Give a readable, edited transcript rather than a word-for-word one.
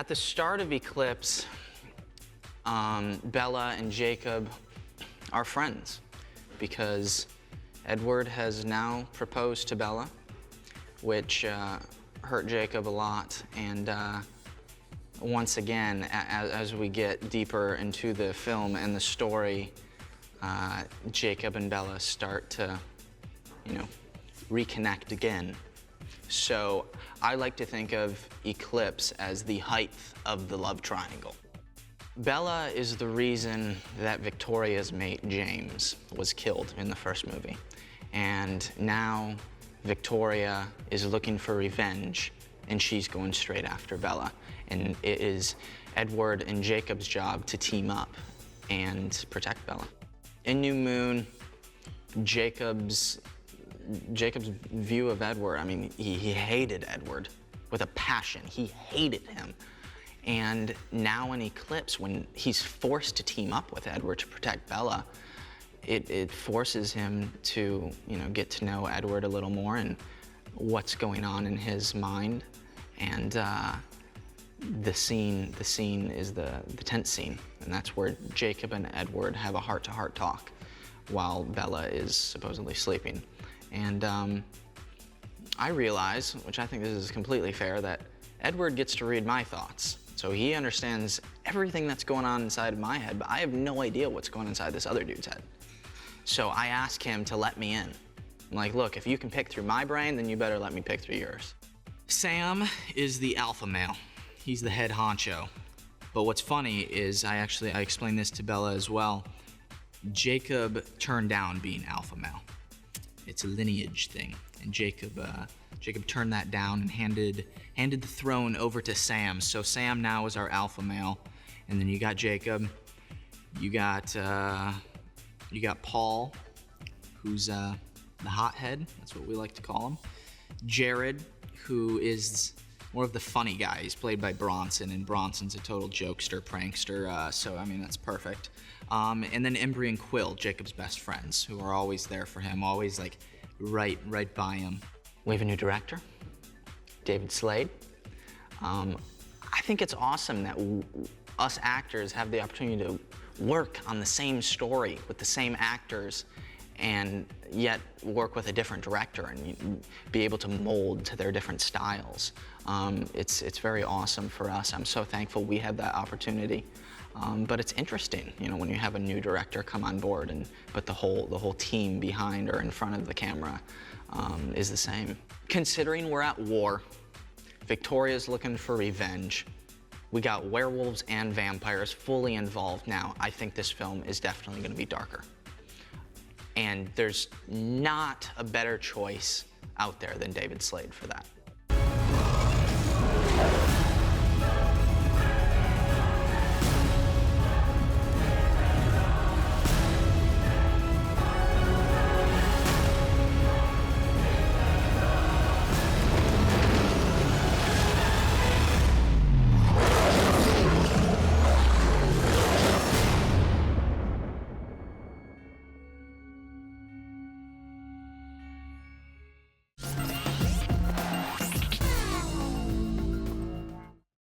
the start of Eclipse, Bella and Jacob are friends because Edward has now proposed to Bella, which hurt Jacob a lot. And once again, as we get deeper into the film and the story, Jacob and Bella start to, reconnect again. So I like to think of Eclipse as the height of the love triangle. Bella is the reason that Victoria's mate James was killed in the first movie. And now Victoria is looking for revenge, and she's going straight after Bella. And it is Edward and Jacob's job to team up and protect Bella. In New Moon, Jacob's view of Edward, I mean, he hated Edward with a passion. He hated him. And now in Eclipse, when he's forced to team up with Edward to protect Bella, it forces him to, get to know Edward a little more and what's going on in his mind. And the scene is the tent scene, and that's where Jacob and Edward have a heart-to-heart talk while Bella is supposedly sleeping. And I realize, which I think this is completely fair, that Edward gets to read my thoughts. So he understands everything that's going on inside of my head, but I have no idea what's going on inside this other dude's head. So I ask him to let me in. I'm like, look, if you can pick through my brain, then you better let me pick through yours. Sam is the alpha male. He's the head honcho. But what's funny is I explained this to Bella as well. Jacob turned down being alpha male. It's a lineage thing, and Jacob turned that down and handed the throne over to Sam. So Sam now is our alpha male, and then you got Jacob, you got Paul, who's the hothead. That's what we like to call him. Jared, who is more of the funny guy. He's played by Bronson, and Bronson's a total jokester, prankster. So I mean, that's perfect. And then Embry and Quill, Jacob's best friends, who are always there for him, always like right by him. We have a new director, David Slade. I think it's awesome that us actors have the opportunity to work on the same story with the same actors and yet work with a different director and be able to mold to their different styles. It's very awesome for us. I'm so thankful we had that opportunity. But it's interesting, when you have a new director come on board, but the whole team behind or in front of the camera is the same. Considering we're at war, Victoria's looking for revenge. We got werewolves and vampires fully involved now. I think this film is definitely going to be darker. And there's not a better choice out there than David Slade for that.